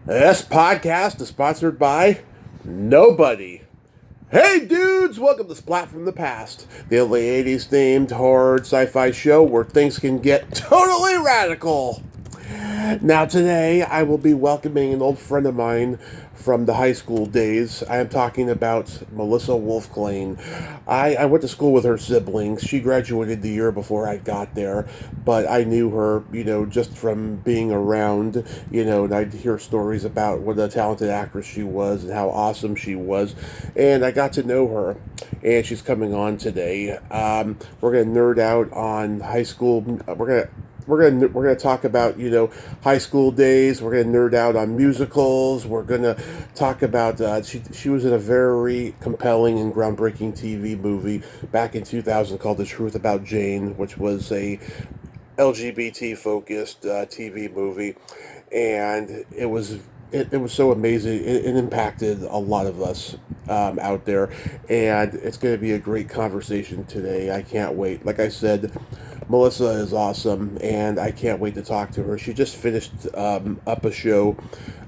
This podcast is sponsored by nobody. Hey dudes, welcome to Splat from the Past, the only 80s themed horror sci-fi show where things can get totally radical. Now today I will be welcoming an old friend of mine from the high school days. I am talking about Melissa WolfKlain. I went to school with her siblings. She graduated the year before I got there, but I knew her, just from being around, and I'd hear stories about what a talented actress she was and how awesome she was, and I got to know her, and she's coming on today. We're going to nerd out on high school. We're gonna talk about high school days. We're gonna nerd out on musicals. We're gonna talk about she was in a very compelling and groundbreaking TV movie back in 2000 called The Truth About Jane, which was a LGBT focused TV movie, and it was so amazing. It impacted a lot of us out there, and it's going to be a great conversation today. I can't wait. Like I said, Melissa is awesome, and I can't wait to talk to her. She just finished up a show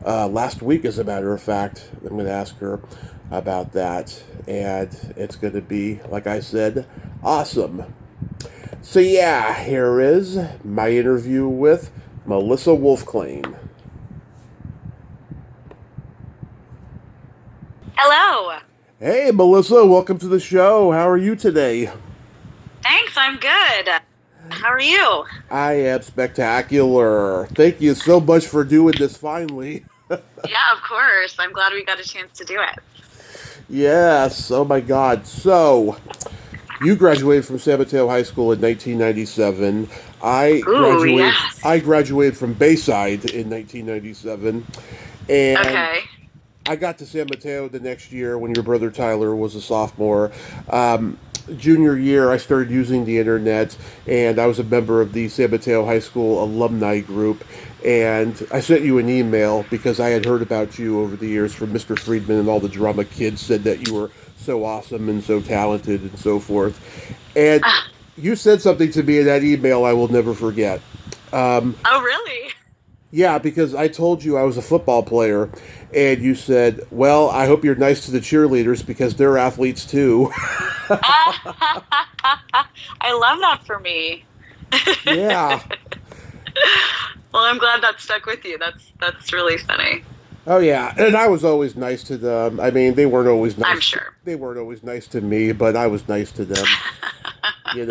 last week, as a matter of fact. I'm going to ask her about that, and it's going to be, like I said, awesome. So yeah, here is my interview with Melissa WolfKlain. Hello. Hey, Melissa, welcome to the show. How are you today? Thanks, I'm good. How are you? I am spectacular. Thank you so much for doing this finally. Yeah, of course. I'm glad we got a chance to do it. Yes, oh my God. So, you graduated from San Mateo High School in 1997. I graduated from Bayside in 1997. And okay. I got to San Mateo the next year when your brother Tyler was a sophomore. Junior year, I started using the internet, and I was a member of the San Mateo High School alumni group. And I sent you an email because I had heard about you over the years from Mr. Friedman, and all the drama kids said that you were so awesome and so talented and so forth. And you said something to me in that email I will never forget. Oh, really? Yeah, because I told you I was a football player, and you said, well, I hope you're nice to the cheerleaders because they're athletes too. I love that for me. Yeah. Well, I'm glad that stuck with you. That's really funny. Oh, yeah, and I was always nice to them. I mean, they weren't always nice. I'm sure. They weren't always nice to me, but I was nice to them. I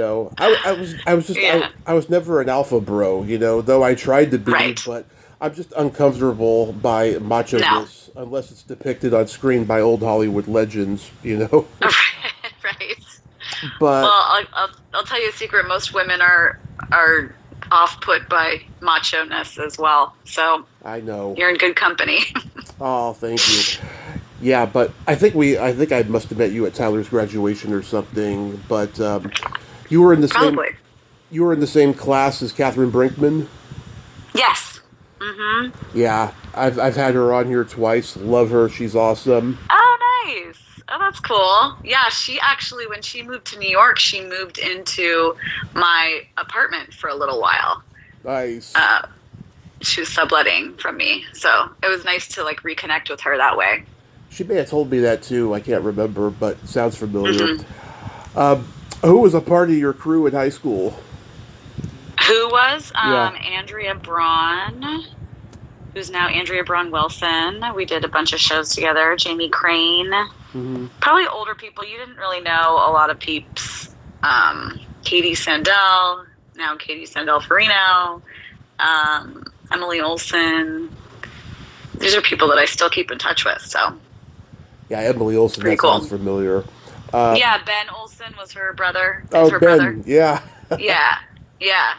was never an alpha bro, though I tried to be, right. But I'm just uncomfortable by macho-ness unless it's depicted on screen by old Hollywood legends, Right. But well, I'll tell you a secret. Most women are off-put by macho-ness as well. So I know you're in good company. Oh, thank you. Yeah, but I think I must have met you at Tyler's graduation or something. But you were in the Probably. You were in the same class as Catherine Brinkman. Yes. Mm-hmm. Yeah, I've had her on here twice. Love her. She's awesome. Oh, nice. Oh, that's cool. Yeah, she actually, when she moved to New York, she moved into my apartment for a little while. Nice. She was subletting from me, so it was nice to reconnect with her that way. She may have told me that too. I can't remember, but it sounds familiar. Mm-hmm. Who was a part of your crew in high school? Who was? Andrea Braun, who's now Andrea Braun Wilson. We did a bunch of shows together. Jamie Crane. Mm-hmm. Probably older people. You didn't really know a lot of peeps. Katie Sandel, now Katie Sandel-Farino. Emily Olsen. These are people that I still keep in touch with. So. Yeah, Emily Olsen. That sounds familiar. Yeah, Ben Olsen was her brother. Her Ben. Brother. Yeah. Yeah.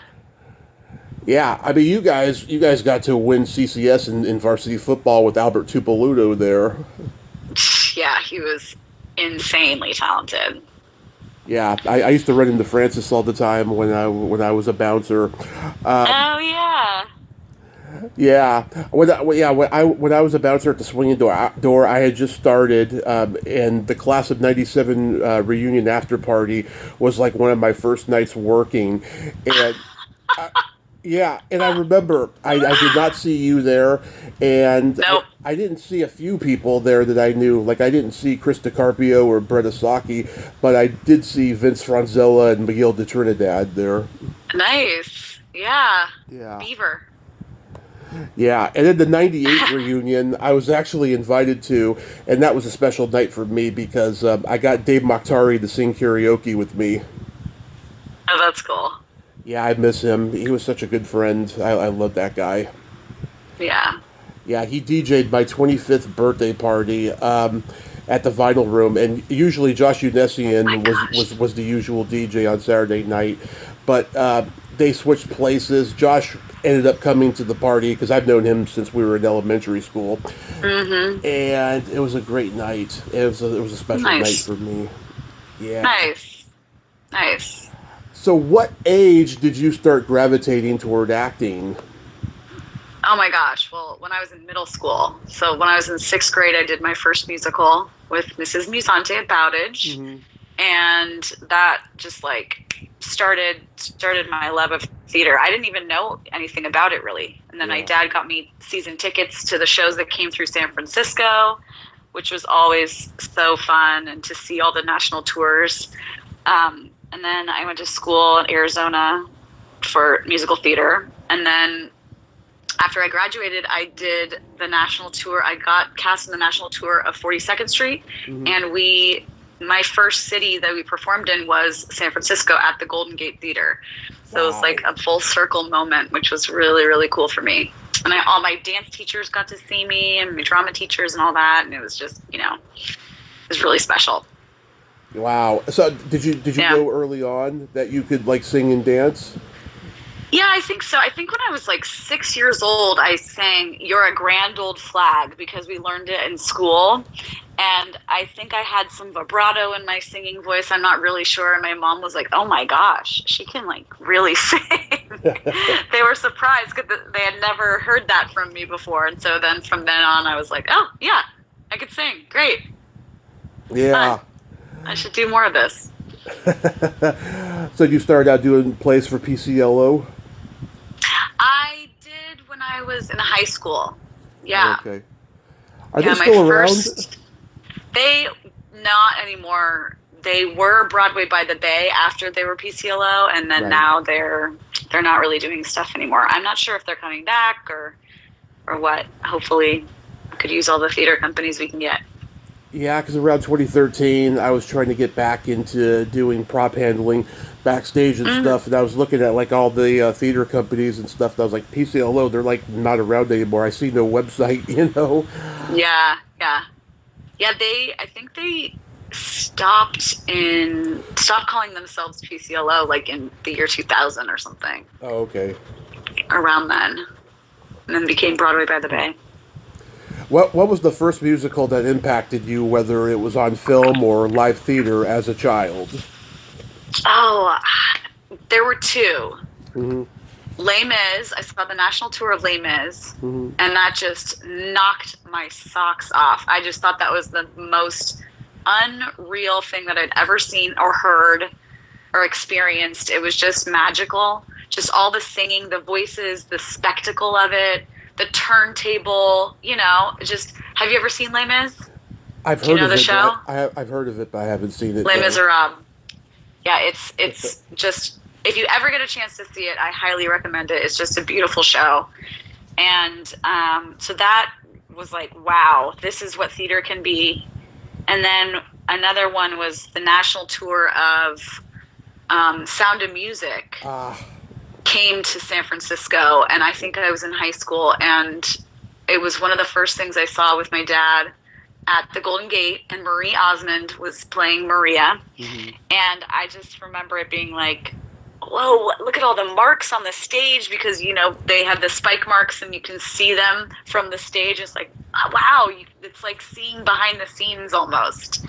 Yeah, I mean, you guys got to win CCS in varsity football with Albert Tupeludo there. Yeah, he was insanely talented. Yeah, I used to run into Francis all the time when I was a bouncer. Oh yeah. Yeah, when I was a bouncer at the swinging door, I had just started, and the class of '97 reunion after party was like one of my first nights working, and Yeah, and I remember I did not see you there, and Nope. I didn't see a few people there that I knew. Like, I didn't see Chris DiCarpio or Brett Saki, but I did see Vince Franzella and Miguel de Trinidad there. Nice. Yeah. Yeah. Beaver. Yeah, and then the 98 reunion, I was actually invited to, and that was a special night for me because I got Dave Mokhtari to sing karaoke with me. Oh, that's cool. Yeah, I miss him. He was such a good friend. I love that guy. Yeah. Yeah, he DJ'd my 25th birthday party at the Vinyl Room, and usually Josh Unesian was the usual DJ on Saturday night, but they switched places. Josh ended up coming to the party because I've known him since we were in elementary school, and it was a great night. It was a special night for me. Yeah. Nice. So, what age did you start gravitating toward acting? Oh my gosh. Well, when I was in middle school. So when I was in 6th grade, I did my first musical with Mrs. Musante at Bowditch. Mm-hmm. And that just like started my love of theater. I didn't even know anything about it really. And then my dad got me season tickets to the shows that came through San Francisco, which was always so fun, and to see all the national tours. And then I went to school in Arizona for musical theater. And then after I graduated, I did the national tour. I got cast in the national tour of 42nd Street. Mm-hmm. And my first city that we performed in was San Francisco at the Golden Gate Theater. So It was like a full circle moment, which was really, really cool for me. And all my dance teachers got to see me, and my drama teachers and all that. And it was just, it was really special. Wow. So did you know early on that you could like sing and dance? Yeah, I think so. I think when I was like 6 years old, I sang "You're a Grand Old Flag" because we learned it in school. And I think I had some vibrato in my singing voice. I'm not really sure. And my mom was like, oh my gosh, she can like really sing. They were surprised because they had never heard that from me before. And so then from then on, I was like, oh yeah, I could sing. Great. Yeah. Fun. I should do more of this. So you started out doing plays for PCLO? I did when I was in high school. Yeah. Oh, okay. Are they still around? They not anymore. They were Broadway by the Bay after they were PCLO, and then now they're not really doing stuff anymore. I'm not sure if they're coming back or what. Hopefully, we could use all the theater companies we can get. Yeah, because around 2013, I was trying to get back into doing prop handling backstage and stuff, and I was looking at like all the theater companies and stuff, and I was like, PCLO, they're like not around anymore. I see no website, Yeah. I think they stopped calling themselves PCLO like in the year 2000 or something. Oh, okay. Around then, and then became Broadway by the Bay. What was the first musical that impacted you, whether it was on film or live theater as a child? Oh, there were two. Mm-hmm. Les Mis, I saw the national tour of Les Mis, and that just knocked my socks off. I just thought that was the most unreal thing that I'd ever seen or heard or experienced. It was just magical. Just all the singing, the voices, the spectacle of it, the turntable, just, have you ever seen Les Mis? I've heard of it. Show? I've heard of it, but I haven't seen it. Les Miserables. Yeah, it's just, if you ever get a chance to see it, I highly recommend it. It's just a beautiful show. And so that was like, wow, this is what theater can be. And then another one was the national tour of Sound of Music. Came to San Francisco, and I think I was in high school, and it was one of the first things I saw with my dad at the Golden Gate, and Marie Osmond was playing Maria. And I just remember it being like, whoa, look at all the marks on the stage, because they have the spike marks and you can see them from the stage. It's like, wow, it's like seeing behind the scenes almost.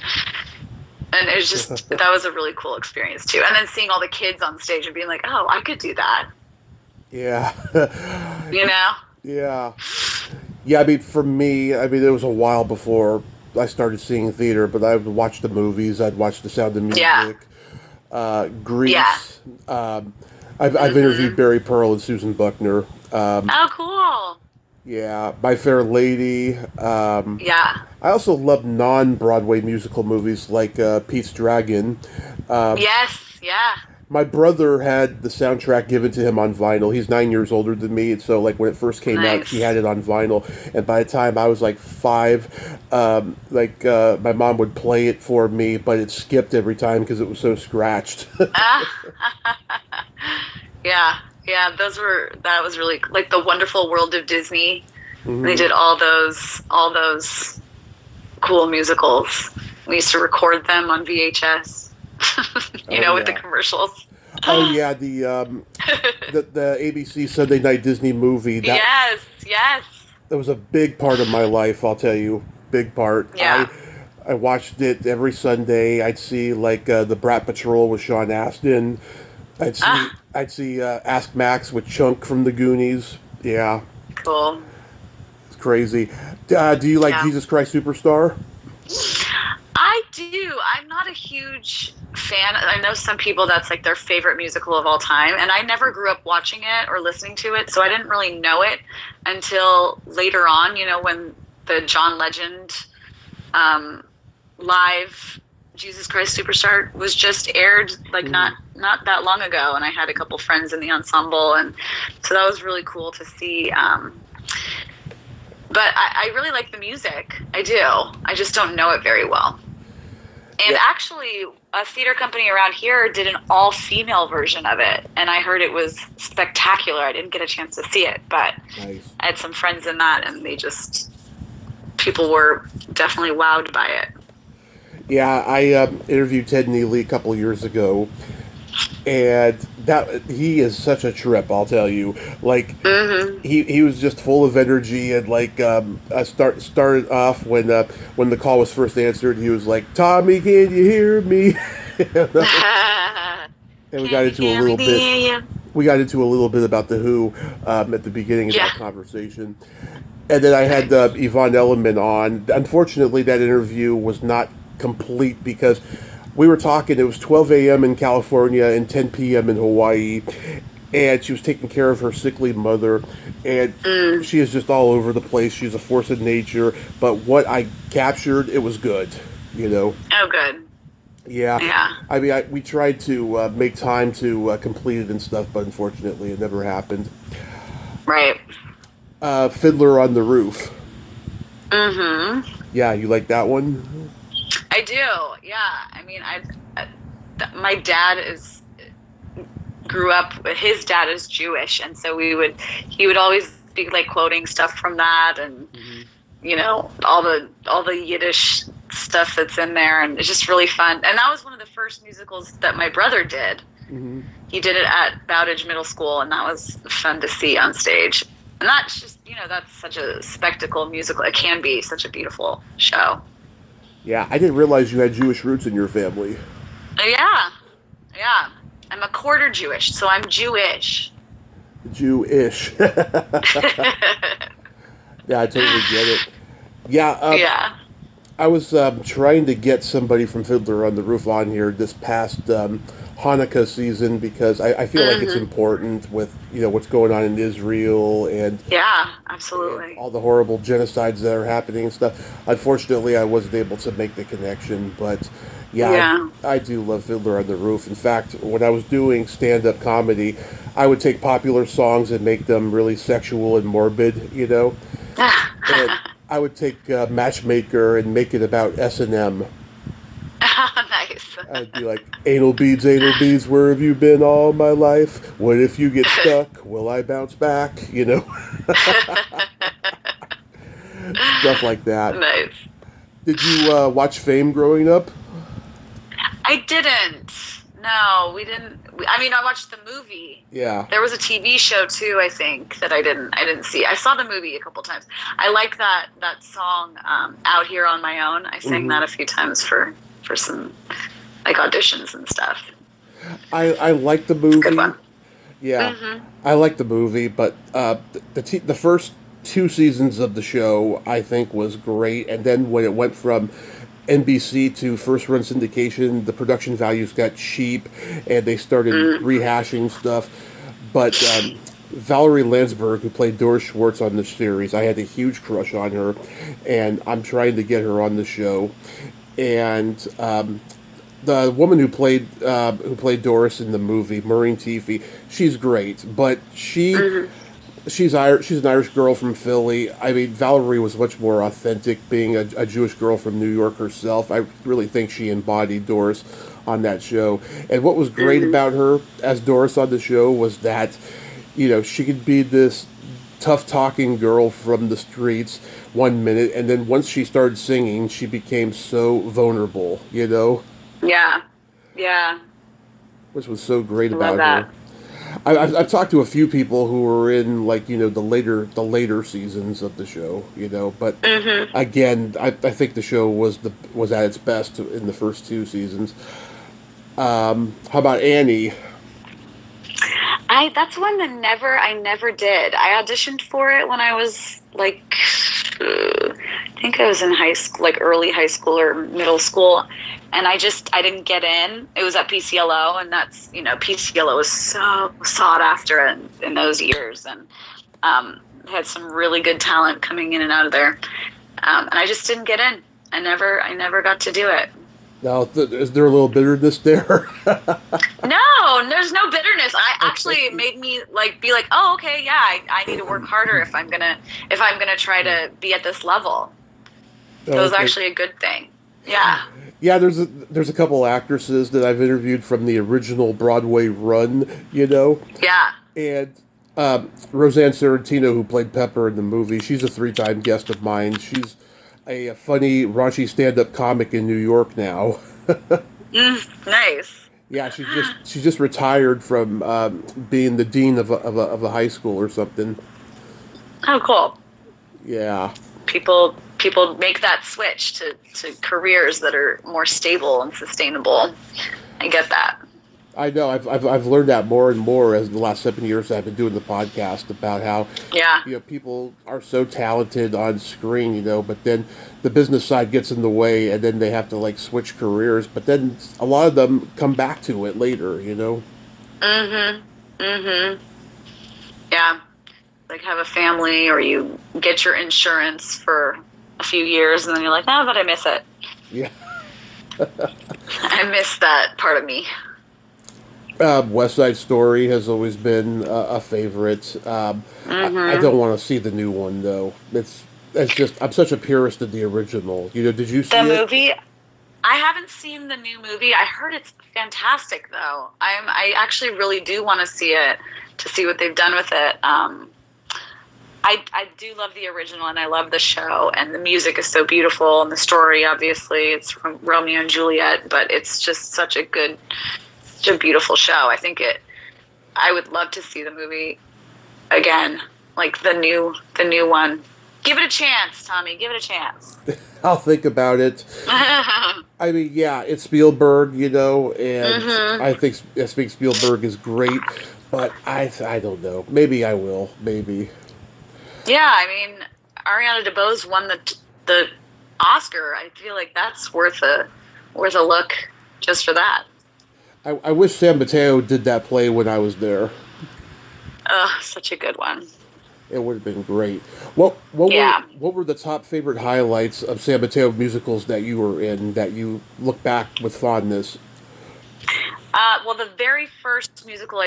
And it was just, that was a really cool experience too. And then seeing all the kids on stage and being like, oh, I could do that. Yeah. Yeah. Yeah, I mean, for me, it was a while before I started seeing theater, but I would watch the movies. I'd watch The Sound of Music, Grease. I've interviewed Barry Pearl and Susan Buckner. Oh, cool. Yeah, My Fair Lady. Yeah. I also love non-Broadway musical movies like Pete's Dragon. Yes, yeah. My brother had the soundtrack given to him on vinyl. He's 9 years older than me, and so like when it first came out, he had it on vinyl. And by the time I was like 5, my mom would play it for me, but it skipped every time because it was so scratched. Yeah, yeah. That was really like The Wonderful World of Disney. Mm-hmm. They did all those cool musicals. We used to record them on VHS. With the commercials. Oh yeah, the ABC Sunday Night Disney movie. Yes. That was a big part of my life. I'll tell you, big part. Yeah. I watched it every Sunday. I'd see like the Brat Patrol with Sean Astin. I'd see Ask Max with Chunk from the Goonies. Yeah. Cool. It's crazy. Do you like Jesus Christ Superstar? I do. I'm not a huge fan. I know some people that's like their favorite musical of all time, and I never grew up watching it or listening to it, so I didn't really know it until later on, when the John Legend live Jesus Christ Superstar was just aired like not that long ago, and I had a couple friends in the ensemble, and so that was really cool to see. But I really like the music. I do. I just don't know it very well. And actually, a theater company around here did an all-female version of it, and I heard it was spectacular. I didn't get a chance to see it, but nice. I had some friends in that, and people were definitely wowed by it. Yeah, I interviewed Ted Neely a couple years ago, and he is such a trip, I'll tell you. Like, he was just full of energy, and like started off when the call was first answered, he was like, "Tommy, can you hear me?" And we got into a little bit. We got into a little bit about the Who at the beginning of that conversation, and then I had Yvonne Elliman on. Unfortunately, that interview was not complete because we were talking, it was 12 a.m. in California and 10 p.m. in Hawaii, and she was taking care of her sickly mother, and she is just all over the place. She's a force of nature, but what I captured, it was good, Oh, good. Yeah. I mean, we tried to make time to complete it and stuff, but unfortunately it never happened. Right. Fiddler on the Roof. Mm-hmm. Yeah, you like that one? I do, yeah. I mean, my dad grew up. His dad is Jewish, and so he would always be like quoting stuff from that, and all the Yiddish stuff that's in there, and it's just really fun. And that was one of the first musicals that my brother did. Mm-hmm. He did it at Bowditch Middle School, and that was fun to see on stage. And that's just that's such a spectacle musical. It can be such a beautiful show. Yeah, I didn't realize you had Jewish roots in your family. Yeah. I'm a quarter Jewish, so I'm Jewish. Jewish. Yeah, I totally get it. Yeah. I was trying to get somebody from Fiddler on the Roof on here this past Hanukkah season because I feel like it's important with what's going on in Israel and absolutely, and all the horrible genocides that are happening and stuff. Unfortunately, I wasn't able to make the connection, but I do love Fiddler on the Roof. In fact, when I was doing stand-up comedy, I would take popular songs and make them really sexual and morbid, and I would take Matchmaker and make it about S&M. Nice. I'd be like, anal beads, where have you been all my life? What if you get stuck? Will I bounce back? Stuff like that. Nice. Did you watch Fame growing up? I didn't. No, we didn't. I watched the movie. Yeah. There was a TV show too, I think, that I didn't see. I saw the movie a couple times. I like that song, Out Here on My Own. I sang that a few times for some like auditions and stuff. I like the movie. Good one. Yeah. I like the movie, but the first 2 seasons of the show I think was great, and then when it went from NBC to first run syndication, the production values got cheap, and they started rehashing stuff. But Valerie Landsberg, who played Doris Schwartz on the series, I had a huge crush on her, and I'm trying to get her on the show. And the woman who played Doris in the movie, Maureen Teefy, she's great, but she's an Irish girl from Philly. I mean, Valerie was much more authentic, being a Jewish girl from New York herself. I really think she embodied Doris on that show. And what was great about her as Doris on the show was that, you know, she could be this tough-talking girl from the streets 1 minute, and then once she started singing, she became so vulnerable, you know? Yeah. Which was so great about her. I've talked to a few people who were in, like, you know, the later seasons of the show, you know, but again, I think the show was at its best in the first 2 seasons. How about Annie? That's one that I never did. I auditioned for it when I was like, I think I was in high school, like early high school or middle school, and I didn't get in. It was at PCLO, and that's, you know, PCLO was so sought after in those years, and had some really good talent coming in and out of there, and I just didn't get in. I never got to do it. Now, is there a little bitterness there? No, there's no bitterness. It made me be like, oh, okay, yeah, I need to work harder if I'm gonna try to be at this level. So it was actually a good thing. Yeah. Yeah, there's a couple actresses that I've interviewed from the original Broadway run, you know. Yeah. And Roseanne Sorrentino, who played Pepper in the movie, she's a 3-time guest of mine. She's a funny, raunchy stand-up comic in New York now. Nice. Yeah, she just retired from being the dean of a high school or something. Oh, cool. Yeah. People make that switch to careers that are more stable and sustainable. I get that. I know. I've learned that more and more as the last 7 years I've been doing the podcast about how, you know, people are so talented on screen, you know, but then the business side gets in the way, and then they have to like switch careers. But then a lot of them come back to it later, you know. Yeah, like have a family, or you get your insurance for a few years, and then you're like, no, but I miss it. Yeah. I miss that part of me. West Side Story has always been a favorite. I don't want to see the new one though. It's just, I'm such a purist of the original. You know, did you see the movie? I haven't seen the new movie. I heard it's fantastic though. I actually really do want to see it, to see what they've done with it. I do love the original, and I love the show, and the music is so beautiful, and the story, obviously, it's from Romeo and Juliet, but it's just such a beautiful show. I would love to see the movie again, like the new one. Give it a chance, Tommy. Give it a chance. I'll think about it. I mean, yeah, it's Spielberg, you know, and I think Spielberg is great, but I don't know. Maybe I will. Maybe. Yeah, I mean, Ariana DeBose won the Oscar. I feel like that's worth a look just for that. I wish San Mateo did that play when I was there. Such a good one. It would have been great. What were the top favorite highlights of San Mateo musicals that you were in, that you look back with fondness? Well, the very first musical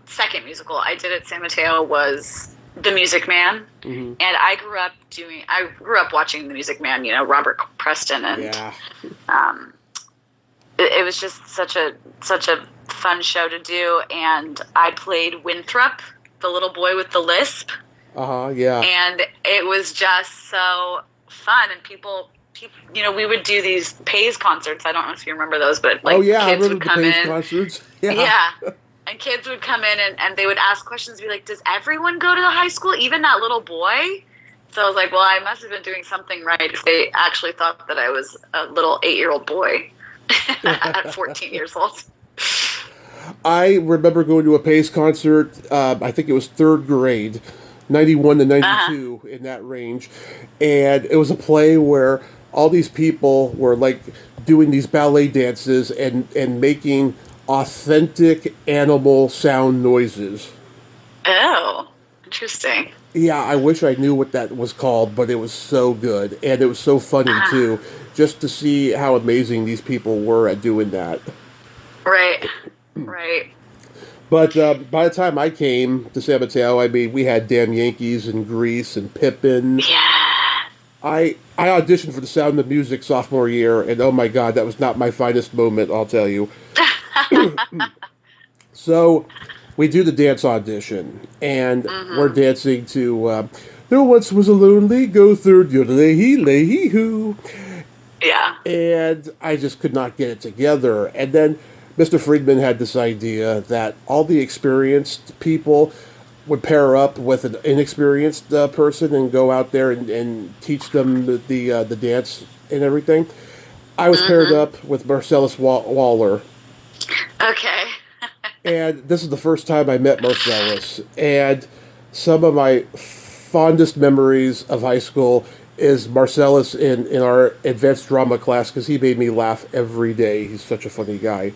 second musical I did at San Mateo was The Music Man. And I grew up watching The Music Man, you know, Robert Preston, and it was just such a fun show to do, and I played Winthrop, the little boy with the lisp. Yeah. And it was just so fun, and people, you know, we would do these Pays concerts. I don't know if you remember those, but like kids would come in. Concerts. Yeah. And kids would come in and they would ask questions, be like, does everyone go to the high school, even that little boy? So I was like, well, I must have been doing something right if they actually thought that I was a little 8-year-old boy at 14 years old. I remember going to a Pays concert, I think it was third grade, 91 to 92, in that range. And it was a play where all these people were like doing these ballet dances and making authentic animal sound noises. Oh, interesting. Yeah, I wish I knew what that was called, but it was so good. And it was so funny, too, just to see how amazing these people were at doing that. Right, right. But by the time I came to San Mateo, I mean, we had Damn Yankees and Grease and Pippin. Yeah. I auditioned for the Sound of Music sophomore year, and oh my god, that was not my finest moment, I'll tell you. So we do the dance audition, and we're dancing to There Once Was a Lonely Goatherd, yodelay-hee-lay-hee-hoo. Yeah. And I just could not get it together. And then Mr. Friedman had this idea that all the experienced people would pair up with an inexperienced person and go out there and teach them the dance and everything. I was paired up with Marcellus Waller. Okay. And this is the first time I met Marcellus. And some of my fondest memories of high school is Marcellus in our advanced drama class, because he made me laugh every day. He's such a funny guy.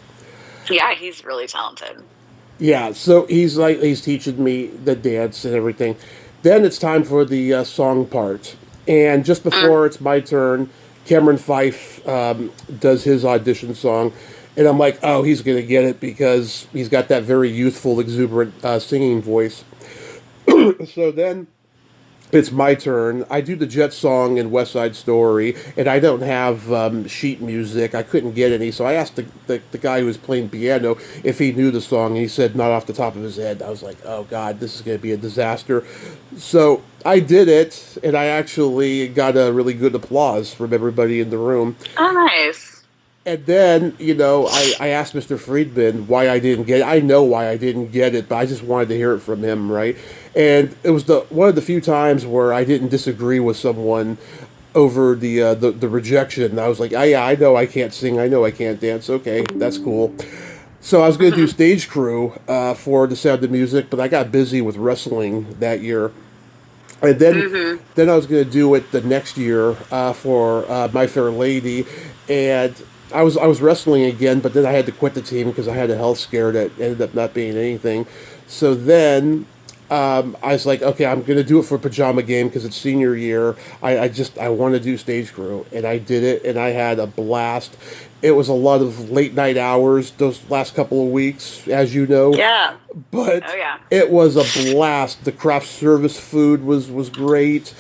Yeah, he's really talented. Yeah, so he's teaching me the dance and everything. Then it's time for the song part. And just before it's my turn, Cameron Fife does his audition song. And I'm like, oh, he's going to get it because he's got that very youthful, exuberant singing voice. So then it's my turn. I do the Jet song in West Side Story, and I don't have sheet music. I couldn't get any, so I asked the guy who was playing piano if he knew the song, and he said not off the top of his head. I was like, oh, God, this is going to be a disaster. So I did it, and I actually got a really good applause from everybody in the room. Oh, nice. And then, I asked Mr. Friedman why I didn't get it. I know why I didn't get it, but I just wanted to hear it from him, right? And it was one of the few times where I didn't disagree with someone over the rejection. I was like, yeah, I know I can't sing. I know I can't dance. Okay, that's cool. So I was going to do stage crew for the Sound of Music, but I got busy with wrestling that year. And then I was going to do it the next year for My Fair Lady, and I was wrestling again, but then I had to quit the team because I had a health scare that ended up not being anything. So then I was like, okay, I'm going to do it for Pajama Game because it's senior year. I want to do stage crew, and I did it, and I had a blast. It was a lot of late night hours those last couple of weeks, as you know. Yeah. But it was a blast. The craft service food was great.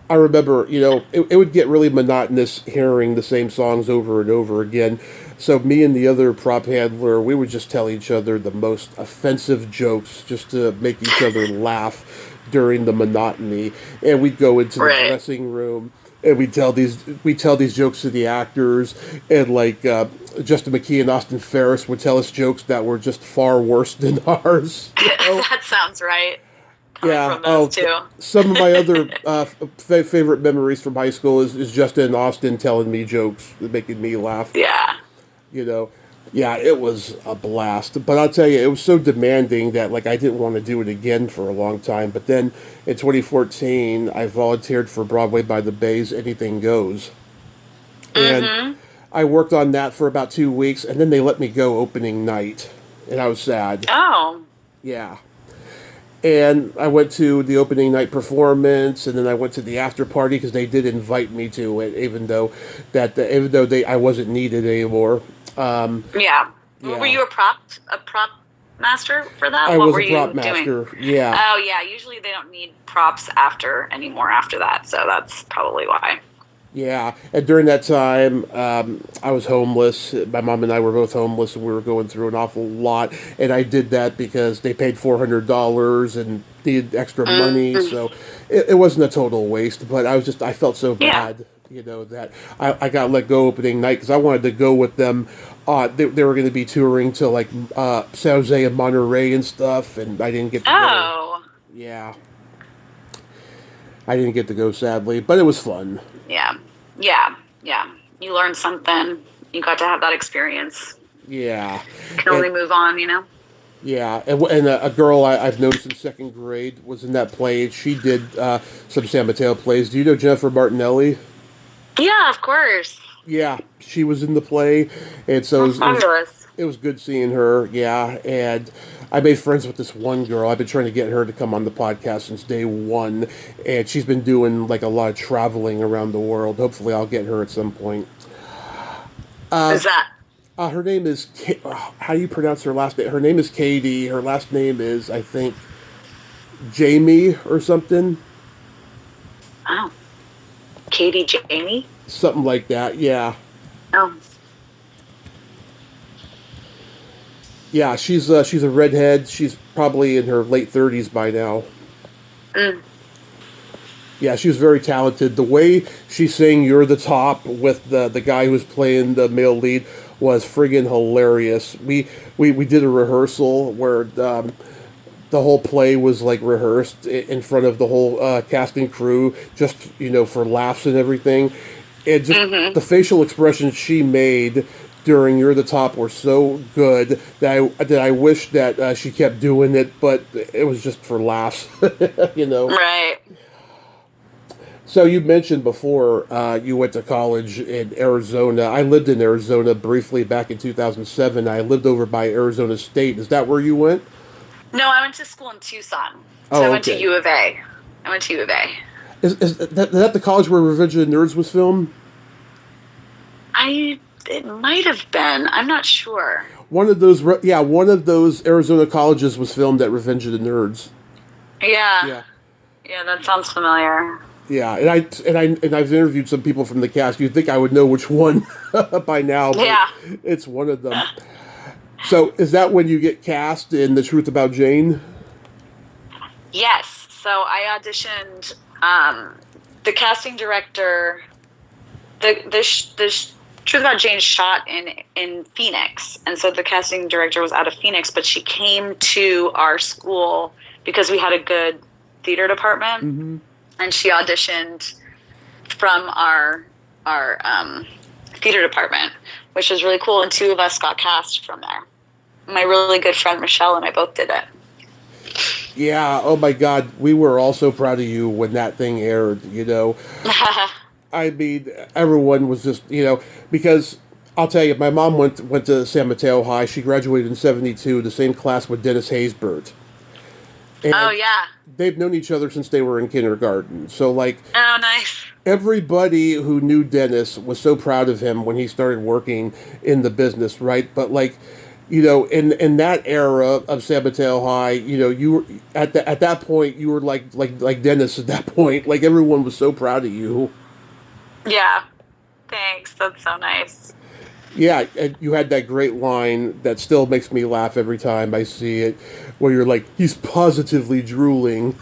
I remember, it would get really monotonous hearing the same songs over and over again. So me and the other prop handler, we would just tell each other the most offensive jokes just to make each other laugh during the monotony. And we'd go into the dressing room and we tell these jokes to the actors, and like Justin McKee and Austin Ferris would tell us jokes that were just far worse than ours. That sounds right. Yeah. Some of my other favorite memories from high school is Justin and Austin telling me jokes, making me laugh. Yeah. Yeah, it was a blast. But I'll tell you, it was so demanding that I didn't want to do it again for a long time. But then in 2014, I volunteered for Broadway by the Bay's Anything Goes. And I worked on that for about 2 weeks, and then they let me go opening night. And I was sad. Oh. Yeah. And I went to the opening night performance, and then I went to the after party because they did invite me to it, even though I wasn't needed anymore. Yeah. Were you a prop master for that? I was a prop master. Yeah. Oh yeah. Usually they don't need props anymore after that, so that's probably why. Yeah, and during that time, I was homeless. My mom and I were both homeless, and we were going through an awful lot. And I did that because they paid $400 and needed extra money, so it wasn't a total waste. But I felt so bad, that I got let go opening night because I wanted to go with them. They were going to be touring to San Jose and Monterey and stuff, and I didn't get to go. Yeah. I didn't get to go, sadly, but it was fun. Yeah. You learned something. You got to have that experience. Yeah. You can only move on, Yeah, and a girl I've known since second grade was in that play. She did some San Mateo plays. Do you know Jennifer Martinelli? Yeah, of course. Yeah, she was in the play, and so That's fabulous. it was good seeing her. Yeah, and I made friends with this one girl. I've been trying to get her to come on the podcast since day one, and she's been doing like a lot of traveling around the world. Hopefully, I'll get her at some point. Who's that? Her name is how do you pronounce her last name? Her name is Katie. Her last name is, I think, Jamie or something. Oh, Katie Jamie? Something like that, yeah. Oh. Yeah, she's a redhead. She's probably in her late 30s by now. Mm. Yeah, she was very talented. The way she sang "You're the Top" with the guy who was playing the male lead was friggin' hilarious. We did a rehearsal where the whole play was like rehearsed in front of the whole cast and crew, just for laughs and everything. And just the facial expressions she made during "You're the Top" were so good that I wish that she kept doing it, but it was just for laughs, Right. So you mentioned before you went to college in Arizona. I lived in Arizona briefly back in 2007. I lived over by Arizona State. Is that where you went? No, I went to school in Tucson. So Oh, I went to okay. U of A. I went to U of A. Is that the college where Revenge of the Nerds was filmed? It might have been. I'm not sure. One of those Arizona colleges was filmed at Revenge of the Nerds. Yeah. Yeah. Yeah, that sounds familiar. Yeah, and I've interviewed some people from the cast. You'd think I would know which one by now, but Yeah. it's one of them. So, is that when you get cast in The Truth About Jane? Yes. So I auditioned. The casting director. The Truth About Jane shot in Phoenix, and so the casting director was out of Phoenix, but she came to our school because we had a good theater department. Mm-hmm. And she auditioned from our theater department, which was really cool. And two of us got cast from there. My really good friend Michelle and I both did it. Yeah. Oh my God, we were all so proud of you when that thing aired. I mean, everyone was just because I'll tell you, my mom went to San Mateo High. She graduated in '72, the same class with Dennis Haysbert. And oh yeah. They've known each other since they were in kindergarten. So, like, oh nice. Everybody who knew Dennis was so proud of him when he started working in the business, right? But, like, in that era of San Mateo High, you were at that point, you were like Dennis at that point. Like, everyone was so proud of you. Yeah. Thanks. That's so nice. Yeah, and you had that great line that still makes me laugh every time I see it, where you're like, he's positively drooling.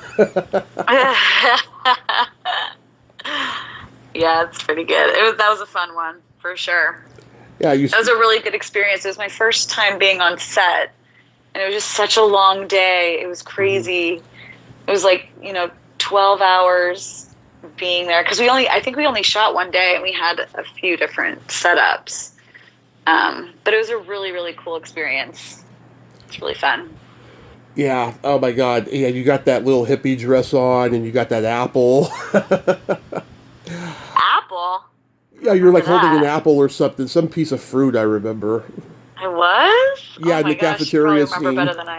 Yeah, it's pretty good. That was a fun one, for sure. Yeah, that was a really good experience. It was my first time being on set, and it was just such a long day. It was crazy. Mm-hmm. It was like, 12 hours being there, because I think we only shot one day, and we had a few different setups. But it was a really, really cool experience. It's really fun. Yeah. Oh my God. Yeah, you got that little hippie dress on, and you got that apple. Apple? Yeah, you're like holding an apple or something, some piece of fruit. I remember. I was? Yeah, in the cafeteria scene. I remember better than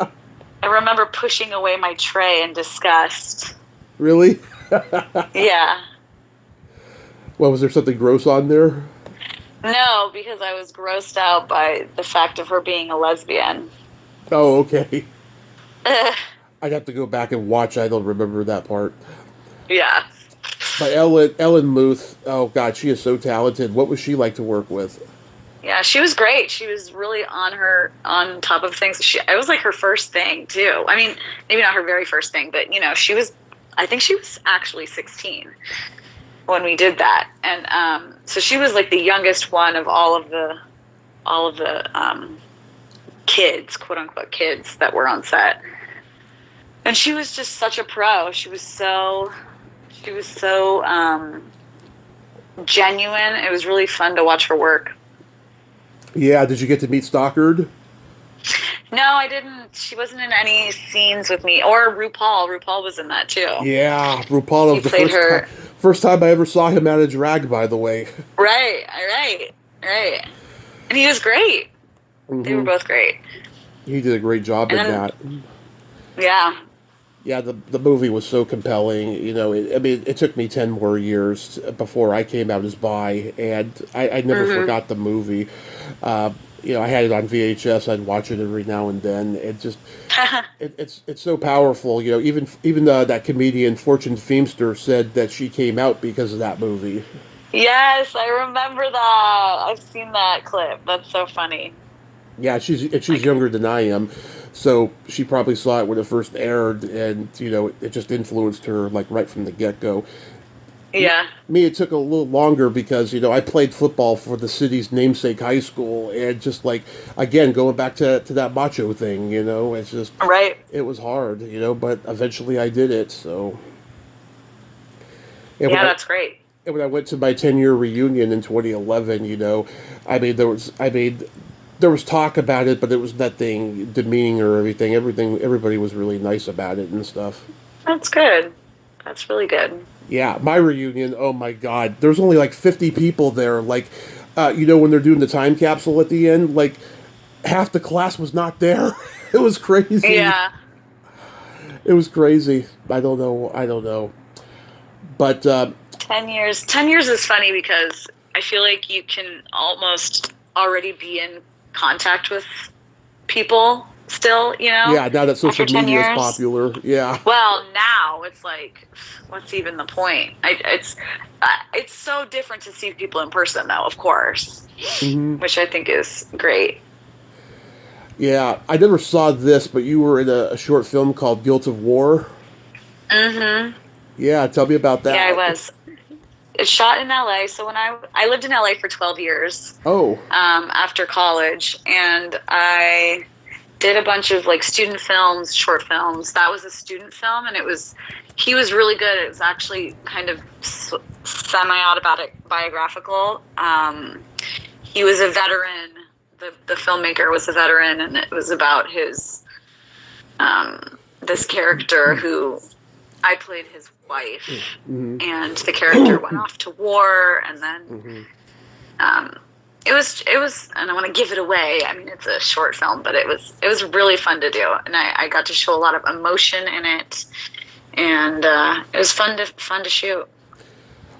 I. I remember pushing away my tray in disgust. Really? Yeah. Well, was there something gross on there? No, because I was grossed out by the fact of her being a lesbian. Oh, okay. I'd have to go back and watch. I don't remember that part. Yeah. But Ellen Muth, oh God, she is so talented. What was she like to work with? Yeah, she was great. She was really on top of things. It was like her first thing too. I mean, maybe not her very first thing, but I think she was actually 16 when we did that. And so she was like the youngest one of all of the kids, quote unquote kids, that were on set. And she was just such a pro. She was so genuine. It was really fun to watch her work. Yeah, did you get to meet Stockard? No, I didn't. She wasn't in any scenes with me. Or RuPaul. RuPaul was in that too. Yeah, RuPaul He was the played her. first time I ever saw him out of drag, by the way. Right. And he was great. Mm-hmm. They were both great. He did a great job in that. Yeah. Yeah, the movie was so compelling. You know, it took me 10 more years before I came out as bi, and I never forgot the movie. You know, I had it on VHS. I'd watch it every now and then. It just, it's so powerful. You know, even that comedian Fortune Feimster said that she came out because of that movie. Yes, I remember that. I've seen that clip. That's so funny. Yeah, she's younger than I am, so she probably saw it when it first aired, and you know, it just influenced her like right from the get go. Yeah. Me, it took a little longer because you know I played football for the city's namesake high school, and just like again going back to that macho thing, you know, it's just right. It was hard, you know, but eventually I did it. So yeah, that's great. And when I went to my 10-year reunion in 2011, you know, there was talk about it, but it was nothing demeaning or everything. Everybody was really nice about it and stuff. That's good. That's really good. Yeah, my reunion, oh my God. There's only like 50 people there. Like, you know, when they're doing the time capsule at the end, like, half the class was not there. It was crazy. Yeah. It was crazy. I don't know. But, 10 years. 10 years is funny because I feel like you can almost already be in contact with people still, you know? Yeah, now that social media is popular. Yeah. Well, now it's like, what's even the point? It's so different to see people in person, though, of course, which I think is great. Yeah, I never saw this, but you were in a short film called Guilt of War. Mm-hmm. Yeah, tell me about that. Yeah, I was. It's shot in LA. So when I lived in LA for 12 years. Oh. After college, and I did a bunch of like student films, short films. That was a student film, and he was really good. It was actually kind of semi-autobiographical. He was a veteran. The filmmaker was a veteran, and it was about his this character who I played his wife, and the character went off to war, and then it was, and I want to give it away. I mean, it's a short film, but it was really fun to do, and I got to show a lot of emotion in it, and it was fun to shoot.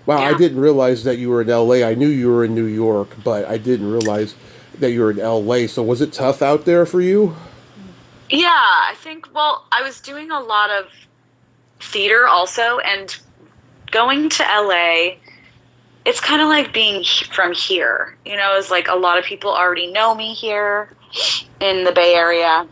Wow, yeah. I didn't realize that you were in LA. I knew you were in New York, but I didn't realize that you were in LA. So was it tough out there for you? Yeah, I think, well, I was doing a lot of theater also, and going to LA, it's kind of like being from here, you know. It's like a lot of people already know me here in the Bay Area.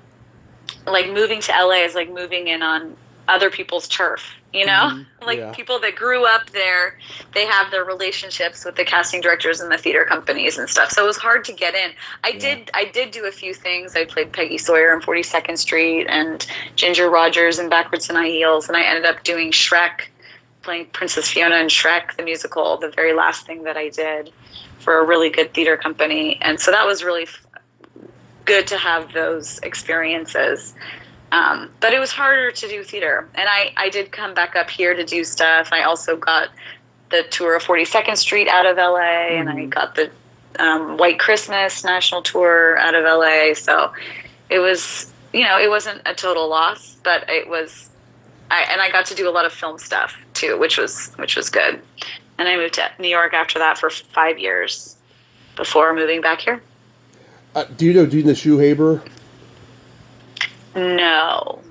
Like moving to LA is like moving in on other people's turf, you know. Like people that grew up there, they have their relationships with the casting directors and the theater companies and stuff, so it was hard to get in. I did do a few things. I played Peggy Sawyer in 42nd Street and Ginger Rogers in Backwards in High Heels, and I ended up doing Shrek, playing Princess Fiona in Shrek the musical, the very last thing that I did for a really good theater company. And so that was really good to have those experiences. But it was harder to do theater. And I did come back up here to do stuff. I also got the tour of 42nd Street out of LA, and I got the White Christmas national tour out of LA. So it was, you know, it wasn't a total loss, but it was, I got to do a lot of film stuff too, which was good. And I moved to New York after that for 5 years before moving back here. Do you know Dina Schuhaber? No.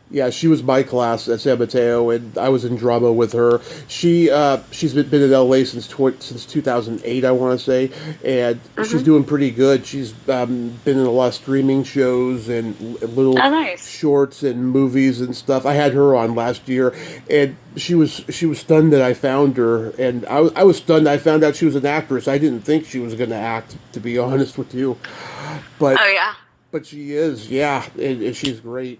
Yeah, she was my class at San Mateo, and I was in drama with her. She's been in LA since 2008, I want to say, and she's doing pretty good. She's been in a lot of streaming shows and little shorts and movies and stuff. I had her on last year, and she was stunned that I found her, and I was stunned I found out she was an actress. I didn't think she was going to act, to be honest with you, but but she is, yeah, and she's great.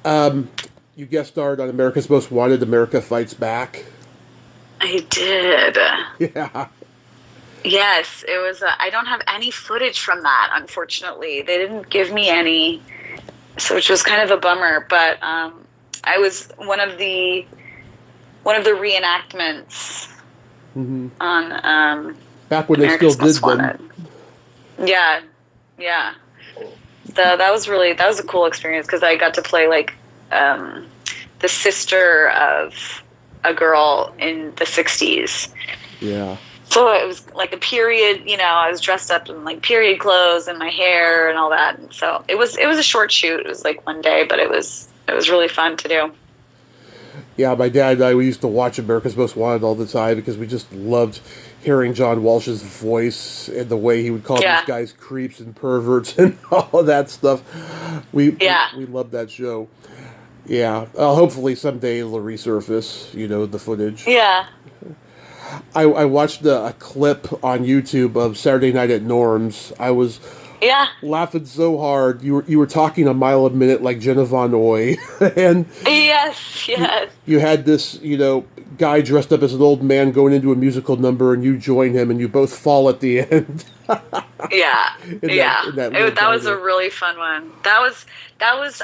You guest starred on America's Most Wanted, America Fights Back. I did. Yeah. Yes, it was. I don't have any footage from that, unfortunately. They didn't give me any, so which was kind of a bummer. But I was one of the reenactments on back when America's they still Most did them. Yeah, yeah. So that was a cool experience because I got to play like the sister of a girl in the 60s. Yeah. So it was like a period, I was dressed up in like period clothes and my hair and all that. And so it was a short shoot. It was like one day, but it was really fun to do. Yeah, my dad and I, we used to watch America's Most Wanted all the time because we just loved hearing John Walsh's voice and the way he would call these guys creeps and perverts and all of that stuff. We loved that show. Yeah, hopefully someday it'll resurface, the footage. Yeah. I watched a clip on YouTube of Saturday Night at Norm's. I was laughing so hard. You were talking a mile a minute like Jenna Von Oy, and yes. You had this guy dressed up as an old man going into a musical number, and you join him, and you both fall at the end. That was a really fun one. That was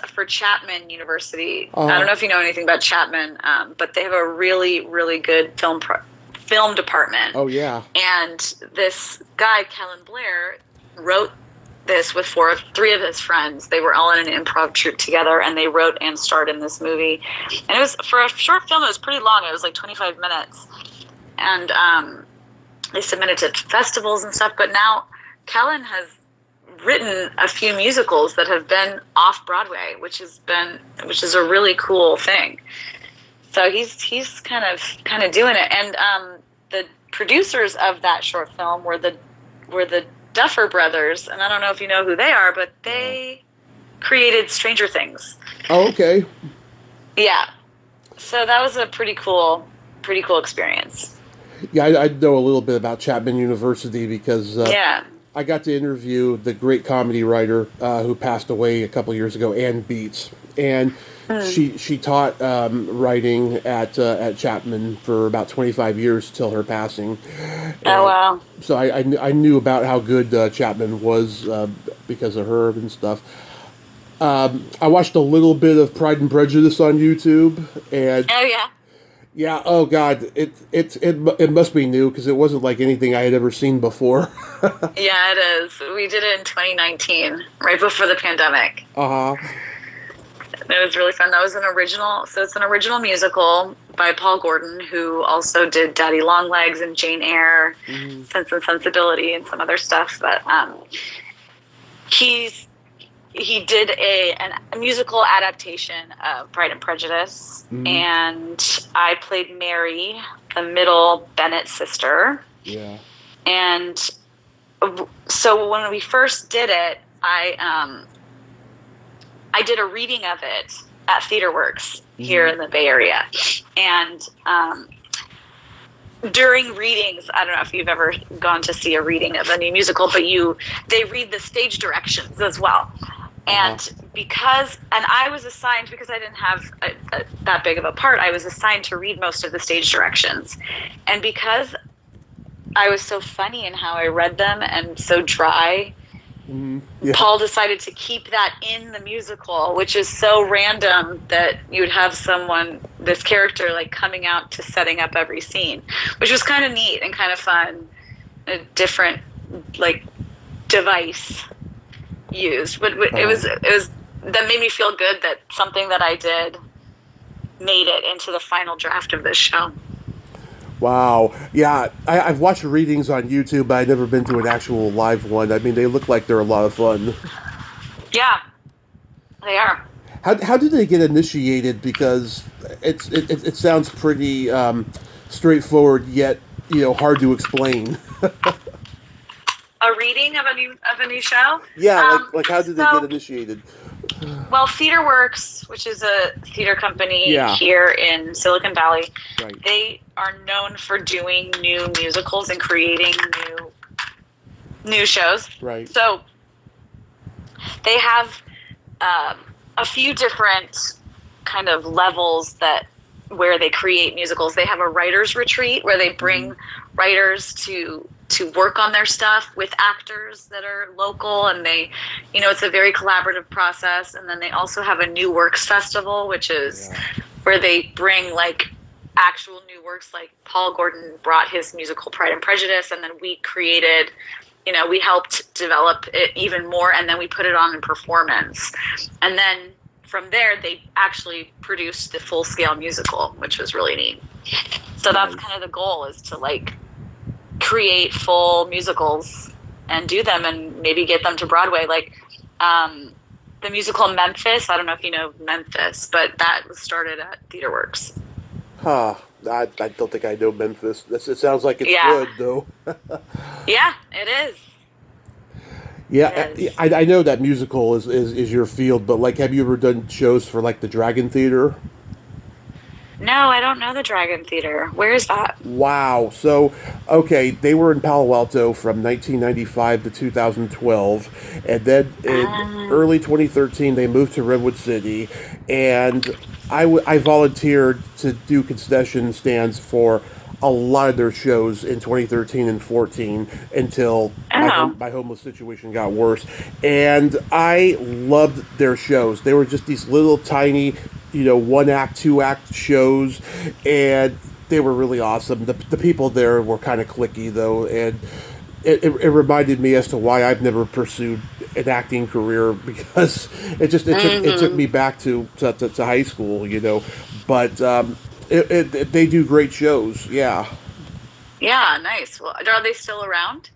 for Chapman University. I don't know if you know anything about Chapman, but they have a really, really good film department. Oh, yeah. And this guy, Kellen Blair, wrote this with three of his friends. They were all in an improv troupe together, and they wrote and starred in this movie. And it was, for a short film, it was pretty long. It was like 25 minutes. And they submitted to festivals and stuff. But now Kellen has written a few musicals that have been off Broadway, which is a really cool thing. So he's kind of doing it. And the producers of that short film were the Duffer Brothers, and I don't know if you know who they are, but they created Stranger Things. Oh, okay. Yeah. So that was a pretty cool experience. Yeah, I know a little bit about Chapman University because I got to interview the great comedy writer who passed away a couple years ago, Ann Beats, and she taught writing at Chapman for about 25 years till her passing. Oh, wow. So I knew about how good Chapman was because of her and stuff. I watched a little bit of Pride and Prejudice on YouTube, and oh yeah. Yeah, oh God, it must be new because it wasn't like anything I had ever seen before. Yeah, it is. We did it in 2019, right before the pandemic. Uh-huh. It was really fun. That was it's an original musical by Paul Gordon, who also did Daddy Longlegs and Jane Eyre, Sense and Sensibility, and some other stuff. But he did a musical adaptation of Pride and Prejudice, and I played Mary, the middle Bennet sister. Yeah. And so when we first did it, I did a reading of it at TheaterWorks here in the Bay Area. And during readings, I don't know if you've ever gone to see a reading of a new musical, but they read the stage directions as well. And I was assigned, because I didn't have that big of a part, I was assigned to read most of the stage directions. And because I was so funny in how I read them and so dry, Paul decided to keep that in the musical, which is so random that you would have this character, like, coming out to setting up every scene, which was kind of neat and kind of fun. A different, like, device used, but it was that made me feel good that something that I did made it into the final draft of this show. Wow. Yeah, I've watched readings on YouTube, but I've never been to an actual live one. I mean, they look like they're a lot of fun. Yeah, they are. How did they get initiated? Because it sounds pretty straightforward, yet hard to explain. A reading of a new show? Yeah, like how did they get initiated? Well, TheaterWorks, which is a theater company here in Silicon Valley, they are known for doing new musicals and creating new shows. Right. So they have a few different kind of levels where they create musicals. They have a writer's retreat where they bring writers to to work on their stuff with actors that are local, and they, it's a very collaborative process. And then they also have a New Works Festival, which is where they bring like actual new works. Like Paul Gordon brought his musical Pride and Prejudice, and then we created, we helped develop it even more, and then we put it on in performance. And then from there, they actually produced the full-scale musical, which was really neat. So that's kind of the goal, is to like create full musicals and do them and maybe get them to Broadway. Like the musical Memphis, I don't know if you know Memphis, but that was started at TheaterWorks. I don't think I know Memphis. It sounds like it's good, though. Yeah, it is. Yeah, I know that musical is your field, but like, have you ever done shows for like the Dragon Theater? No, I don't know the Dragon Theater. Where is that? Wow. So, okay, they were in Palo Alto from 1995 to 2012, and then in early 2013 they moved to Redwood City, and I volunteered to do concession stands for a lot of their shows in 2013 and 14 until my homeless situation got worse. And I loved their shows. They were just these little tiny, 1-act, 2-act shows, and they were really awesome. The people there were kind of cliquey, though, and it reminded me as to why I've never pursued an acting career, because it took me back to high school, but they do great shows. Yeah, nice. Well, are they still around?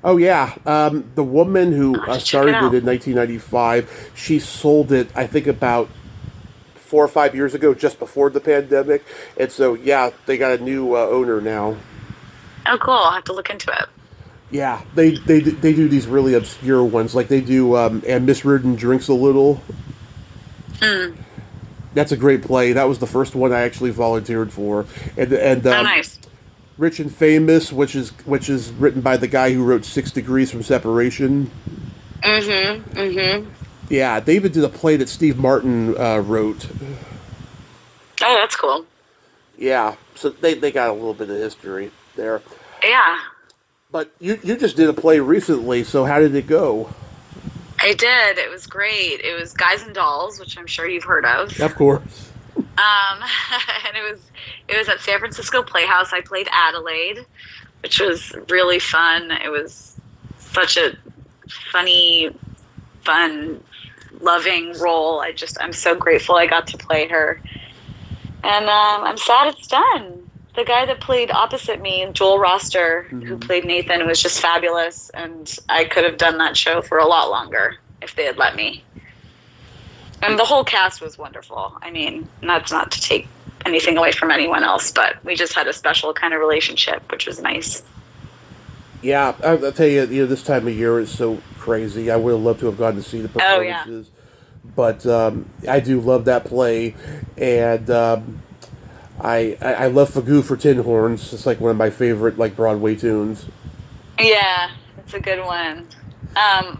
Oh yeah, the woman who started it in 1995, she sold it, I think, about 4 or 5 years ago, just before the pandemic, and so they got a new owner now. Oh, cool! I'll have to look into it. Yeah, they do these really obscure ones, like they do And Miss Reardon Drinks a Little. That's a great play. That was the first one I actually volunteered for, and nice. Rich and Famous, which is written by the guy who wrote 6 Degrees from Separation. Yeah, they even did a play that Steve Martin wrote. Oh, that's cool. Yeah, so they got a little bit of history there. Yeah. But you just did a play recently, so how did it go? I did. It was great. It was Guys and Dolls, which I'm sure you've heard of. Of course. And it was at San Francisco Playhouse. I played Adelaide, which was really fun. It was such a funny, fun, loving role. I'm so grateful I got to play her. And I'm sad it's done. The guy that played opposite me, Joel Roster, who played Nathan, was just fabulous, and I could have done that show for a lot longer if they had let me. And the whole cast was wonderful. I mean, that's not to take anything away from anyone else, but we just had a special kind of relationship, which was nice. Yeah, I'll tell you, this time of year is so crazy. I would have loved to have gone to see the performances. But I do love that play, and I love Fagoo for Tin Horns. It's like one of my favorite Broadway tunes. Yeah, it's a good one.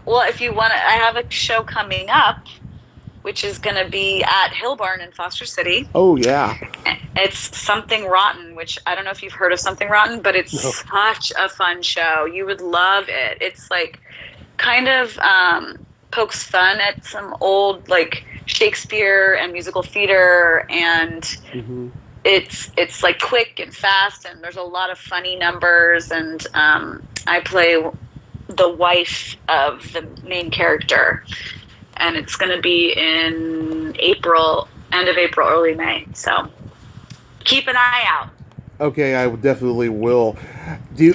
Well, if you want to, I have a show coming up, which is going to be at Hill Barn in Foster City. Oh, yeah. It's Something Rotten, which I don't know if you've heard of Something Rotten, but it's such a fun show. You would love it. It's kind of pokes fun at some old Shakespeare and musical theater, and it's quick and fast, and there's a lot of funny numbers, and I play the wife of the main character, and it's going to be in April, end of April, early May, so keep an eye out. Okay, I definitely will. Do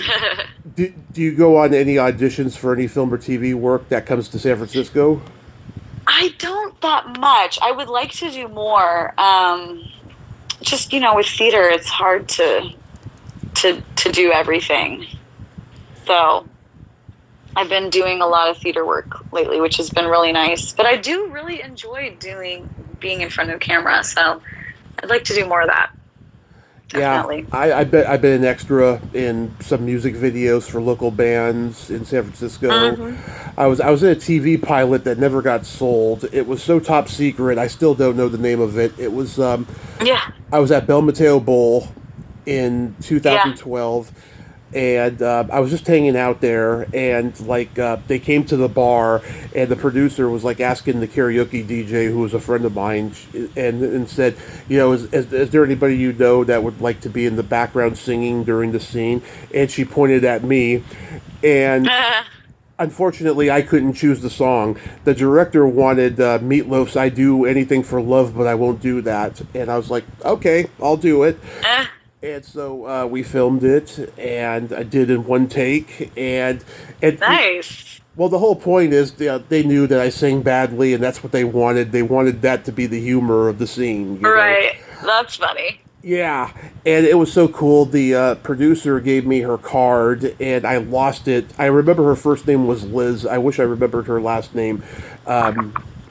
you go on any auditions for any film or TV work that comes to San Francisco? I don't that much. I would like to do more. Just, with theater, it's hard to do everything. So I've been doing a lot of theater work lately, which has been really nice. But I do really enjoy being in front of camera, so I'd like to do more of that. Definitely. Yeah, I've been an extra in some music videos for local bands in San Francisco. I was in a TV pilot that never got sold. It was so top secret, I still don't know the name of it. It was I was at Bel Mateo Bowl in 2012, and I was just hanging out there, and like they came to the bar, and the producer was like asking the karaoke DJ, who was a friend of mine, and said, you know, is there anybody you know that would like to be in the background singing during the scene? And she pointed at me, and unfortunately, I couldn't choose the song. The director wanted Meatloaf's "I Do Anything for Love, but I Won't Do That," and I was like, "Okay, I'll do it." And so we filmed it, and I did in one take. And Nice. well, the whole point is they knew that I sang badly, and that's what they wanted. They wanted that to be the humor of the scene. Right. That's funny. Yeah, and it was so cool. The producer gave me her card, and I lost it. I remember her first name was Liz. I wish I remembered her last name.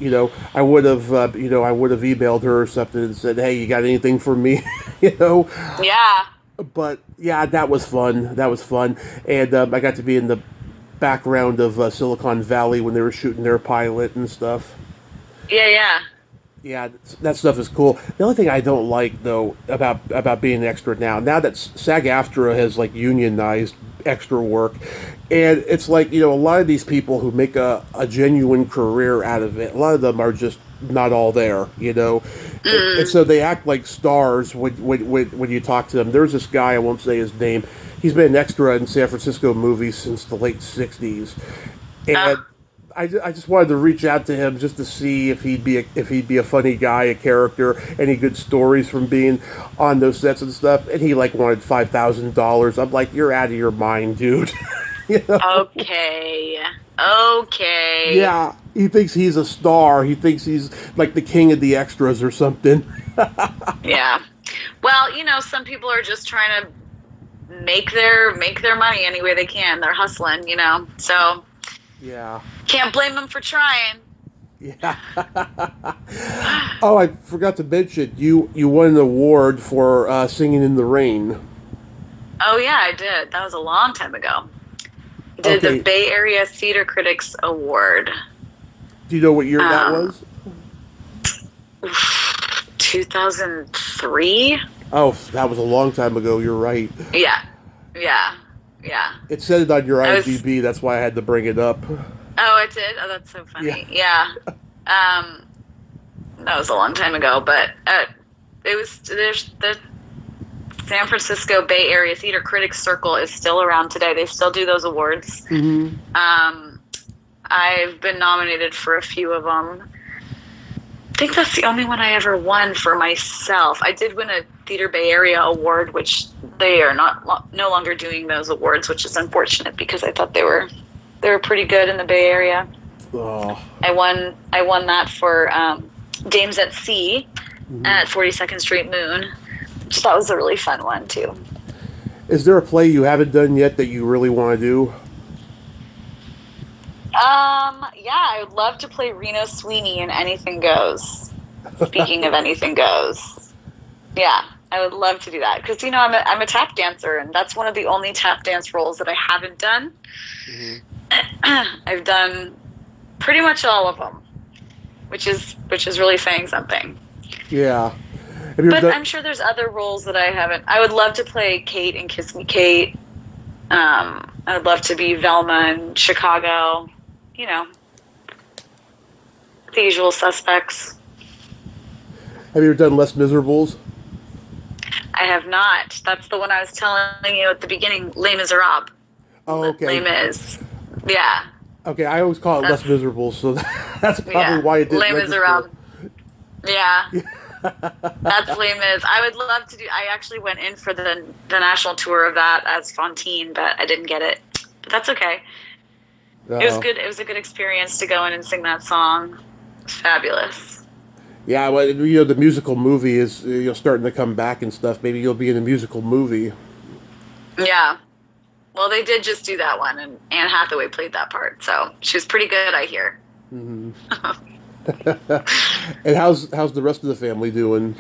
You know, I would have, I would have emailed her or something and said, "Hey, you got anything for me?" you know. Yeah. But yeah, that was fun. That was fun, and I got to be in the background of Silicon Valley when they were shooting their pilot and stuff. Yeah. Yeah, that stuff is cool. The only thing I don't like, though, about being an extra now that SAG-AFTRA has like unionized extra work, and it's like, you know, a lot of these people who make a genuine career out of it, a lot of them are just not all there, you know, and so they act like stars when you talk to them. There's this guy, I won't say his name. He's been an extra in San Francisco movies since the late '60s, and I just wanted to reach out to him just to see if he'd be a funny guy, a character, any good stories from being on those sets and stuff. And he like wanted $5,000. I'm like, you're out of your mind, dude. You know? Okay. Yeah, he thinks he's a star. He thinks he's like the king of the extras or something. Yeah. Well, you know, some people are just trying to make their money any way they can. They're hustling, you know. So Yeah. can't blame them for trying. Yeah. Oh, I forgot to mention, you won an award for Singing in the Rain. Oh yeah, I did. That was a long time ago. I did the Bay Area Theater Critics Award. Do you know what year that was? 2003. Oh, that was a long time ago. You're right. Yeah. It said it on your IMDb. That's why I had to bring it up. Oh, it did? Oh, that's so funny. Yeah. That was a long time ago, but there's the San Francisco Bay Area Theater Critics Circle is still around today. They still do those awards. Mm-hmm. I've been nominated for a few of them. I think that's the only one I ever won for myself. I did win a Theater Bay Area award, which they are no longer doing those awards, which is unfortunate because I thought they were pretty good in the Bay Area. Oh. I won that for Dames at Sea at 42nd Street Moon. Which that was a really fun one too. Is there a play you haven't done yet that you really want to do? Yeah, I would love to play Reno Sweeney in Anything Goes. Speaking of Anything Goes. Yeah, I would love to do that. Because, you know, I'm a tap dancer, and that's one of the only tap dance roles that I haven't done. Mm-hmm. I've done pretty much all of them, which is really saying something. Yeah. But I'm sure there's other roles that I haven't. I would love to play Kate in Kiss Me Kate. I would love to be Velma in Chicago. You know, the usual suspects. Have you ever done Les Miserables? I have not. That's the one I was telling you at the beginning, Les Miserables. Oh, okay. Les Mis. Yeah. Okay, I always call it Les Miserables, so that's probably why it didn't Les register. Miserables. Yeah. That's Les Mis. I would love to do. I actually went in for the national tour of that as Fontaine, but I didn't get it. But that's okay. Uh-oh. It was good. It was a good experience to go in and sing that song. It was fabulous. Yeah, well, you know, the musical movie is starting to come back and stuff. Maybe you'll be in a musical movie. Yeah. Well, they did just do that one, and Anne Hathaway played that part, so she was pretty good, I hear. Mm-hmm. And how's the rest of the family doing?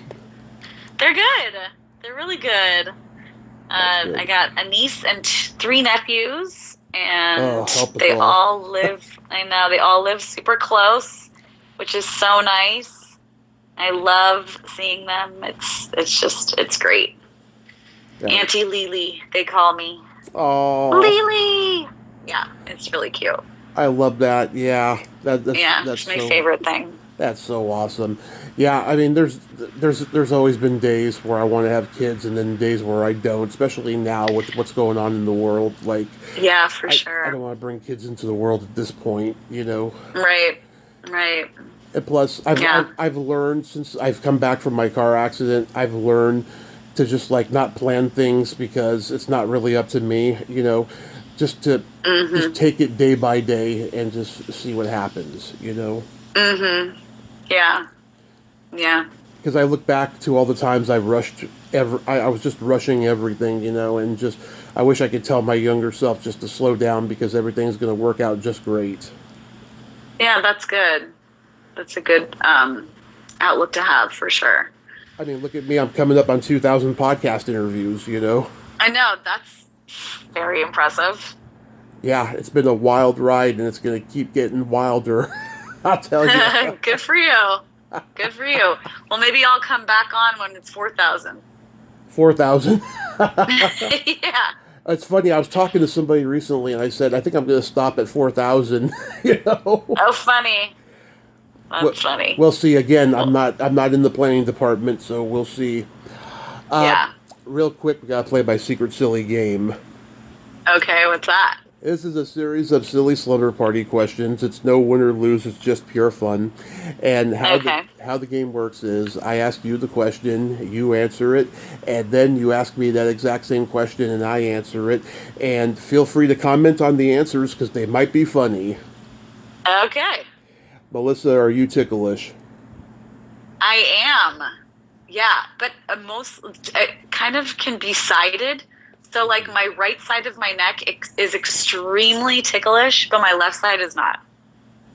They're good. They're really good. Good. I got a niece and 3 nephews, and they all live. I know they all live super close, which is so nice. I love seeing them. It's great. Yeah. Auntie Lily, they call me. Oh, Lily. Yeah, it's really cute. I love that. Yeah, that's It's my favorite thing. That's so awesome. Yeah, I mean, there's always been days where I want to have kids, and then days where I don't. Especially now with what's going on in the world. Like, Yeah, for I sure. don't want to bring kids into the world at this point. Right. Right. And plus, Yeah. I've learned since I've come back from my car accident. I've learned to just like not plan things because it's not really up to me. Just to just Mhm. take it day by day and just see what happens. Mhm. Yeah. Yeah. Because I look back to all the times I rushed. I was just rushing everything. And just I wish I could tell my younger self just to slow down because everything's going to work out just great. Yeah, that's good. That's a good outlook to have for sure. I mean, look at me. I'm coming up on 2,000 podcast interviews. I know, that's very impressive. Yeah, it's been a wild ride, and it's going to keep getting wilder. I'll tell you. Good for you. Good for you. Well, maybe I'll come back on when it's 4,000. 4,000. Yeah. It's funny. I was talking to somebody recently, and I said, I think I'm going to stop at 4,000. Oh, funny. That's funny. We'll see. Again, I'm not in the planning department, so we'll see. Yeah. Real quick, we got to play my secret silly game. Okay, what's that? This is a series of silly slumber party questions. It's no win or lose. It's just pure fun. And how the game works is I ask you the question, you answer it, and then you ask me that exact same question and I answer it. And feel free to comment on the answers because they might be funny. Okay. Melissa, are you ticklish? I am. Yeah, but it kind of can be sided. So, like, my right side of my neck is extremely ticklish, but my left side is not.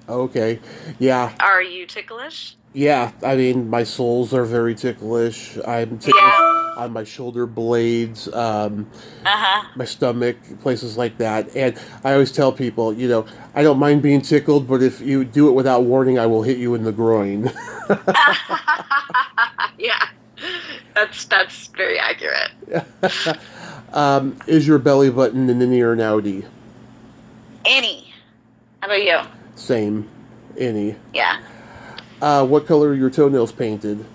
Okay. Yeah. Are you ticklish? Yeah. I mean, my soles are very ticklish. I'm ticklish on my shoulder blades, my stomach, places like that. And I always tell people, I don't mind being tickled, but if you do it without warning, I will hit you in the groin. Yeah. That's very accurate. Is your belly button an innie or an outie? Innie. How about you? Same. Innie. Yeah. What color are your toenails painted?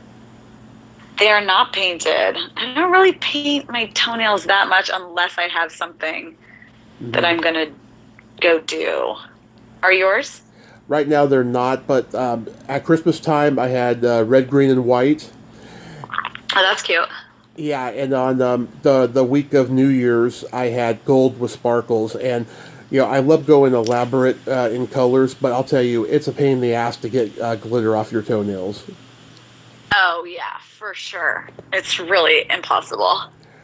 They are not painted. I don't really paint my toenails that much unless I have something that I'm going to go do. Are yours? Right now they're not, but at Christmas time I had red, green, and white. Oh, that's cute. Yeah, and on the week of New Year's, I had gold with sparkles, and I love going elaborate in colors, but I'll tell you, it's a pain in the ass to get glitter off your toenails. Oh yeah, for sure. It's really impossible.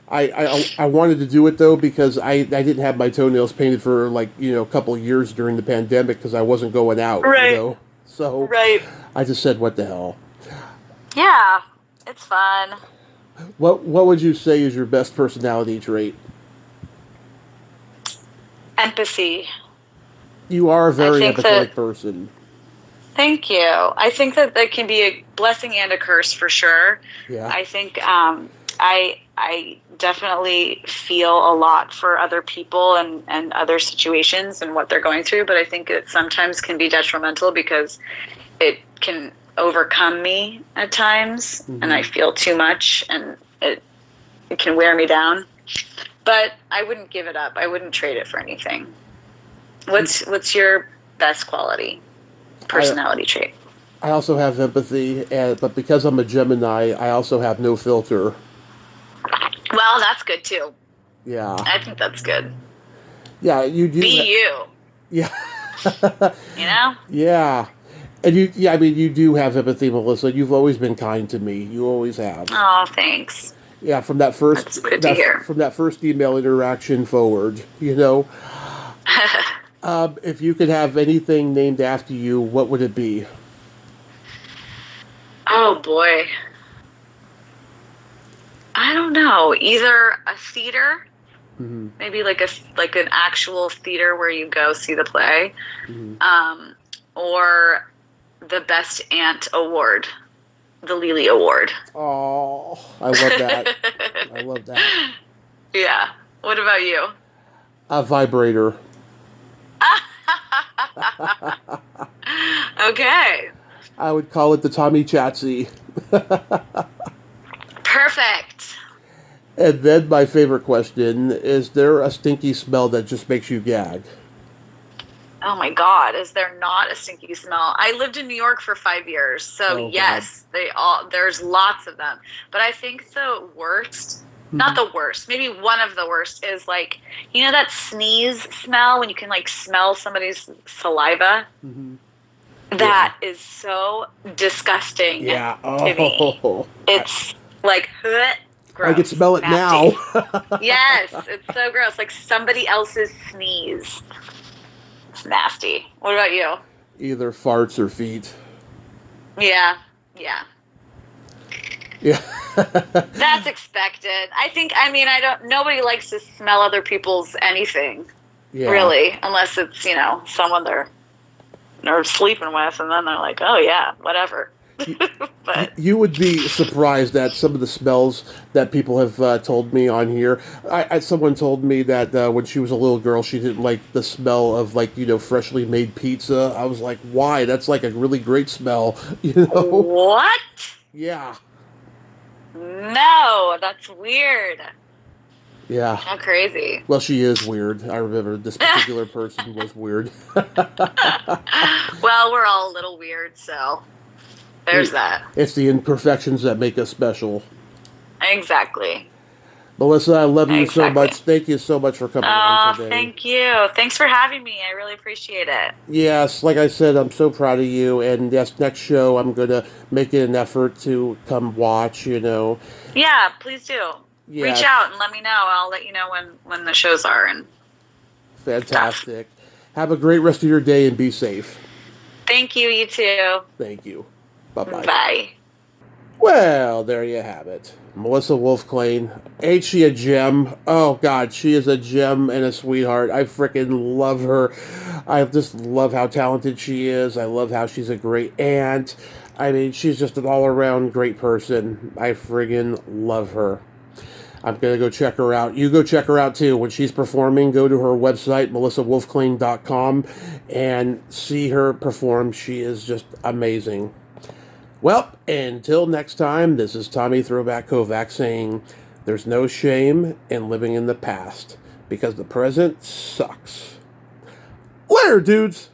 I wanted to do it though because I didn't have my toenails painted for a couple of years during the pandemic because I wasn't going out. Right. So right. I just said, what the hell? Yeah, it's fun. What would you say is your best personality trait? Empathy. You are a very empathetic person. Thank you. I think that can be a blessing and a curse for sure. Yeah. I think I definitely feel a lot for other people and other situations and what they're going through, but I think it sometimes can be detrimental because it can overcome me at times, and I feel too much, and it can wear me down. But I wouldn't give it up. I wouldn't trade it for anything. What's your best quality, personality trait? I also have empathy, but because I'm a Gemini, I also have no filter. Well, that's good too. Yeah. I think that's good. Yeah, you do. Be you. Yeah. Yeah. And you do have empathy, Melissa. You've always been kind to me. You always have. Oh, thanks. Yeah, from that first That's good to hear. From that first email interaction forward, if you could have anything named after you, what would it be? Oh boy. I don't know. Either a theater, maybe like an actual theater where you go see the play, or the Best Aunt Award, the Lily Award. Oh, I love that. I love that. Yeah. What about you? A vibrator. Okay. I would call it the Tommy Chatsy. Perfect. And then my favorite question, is there a stinky smell that just makes you gag? Oh my God, is there not a stinky smell? I lived in New York for 5 years, so yes, there's lots of them. But I think the worst, not the worst, maybe one of the worst is like, you know that sneeze smell when you can like smell somebody's saliva? Mm-hmm. That is so disgusting to me. It's like, gross. I can smell it now. Yes, it's so gross. Like somebody else's sneeze. It's nasty. What about you? Either farts or feet. Yeah. Yeah. That's expected. Nobody likes to smell other people's anything. Yeah. Really, unless it's, someone they're sleeping with, and then they're like, oh yeah, whatever. But you would be surprised at some of the smells that people have told me on here. Someone told me that when she was a little girl, she didn't like the smell of freshly made pizza. I was like, why? That's like a really great smell, What? Yeah. No, that's weird. Yeah. How crazy. Well, she is weird. I remember this particular person was weird. Well, we're all a little weird, so there's that. It's the imperfections that make us special. Exactly. Melissa, I love you so much. Thank you so much for coming on today. Thank you. Thanks for having me. I really appreciate it. Yes, like I said, I'm so proud of you. And yes, next show, I'm going to make it an effort to come watch, Yeah, please do. Yes. Reach out and let me know. I'll let you know when the shows are. And fantastic. Stuff. Have a great rest of your day and be safe. Thank you. You too. Thank you. Bye-bye. Bye. Well, there you have it. Melissa WolfKlain. Ain't she a gem? Oh, God, she is a gem and a sweetheart. I freaking love her. I just love how talented she is. I love how she's a great aunt. I mean, she's just an all-around great person. I friggin' love her. I'm going to go check her out. You go check her out, too. When she's performing, go to her website, melissawolfklain.com, and see her perform. She is just amazing. Well, until next time, this is Tommy Throwback Kovac saying there's no shame in living in the past because the present sucks. Later, dudes!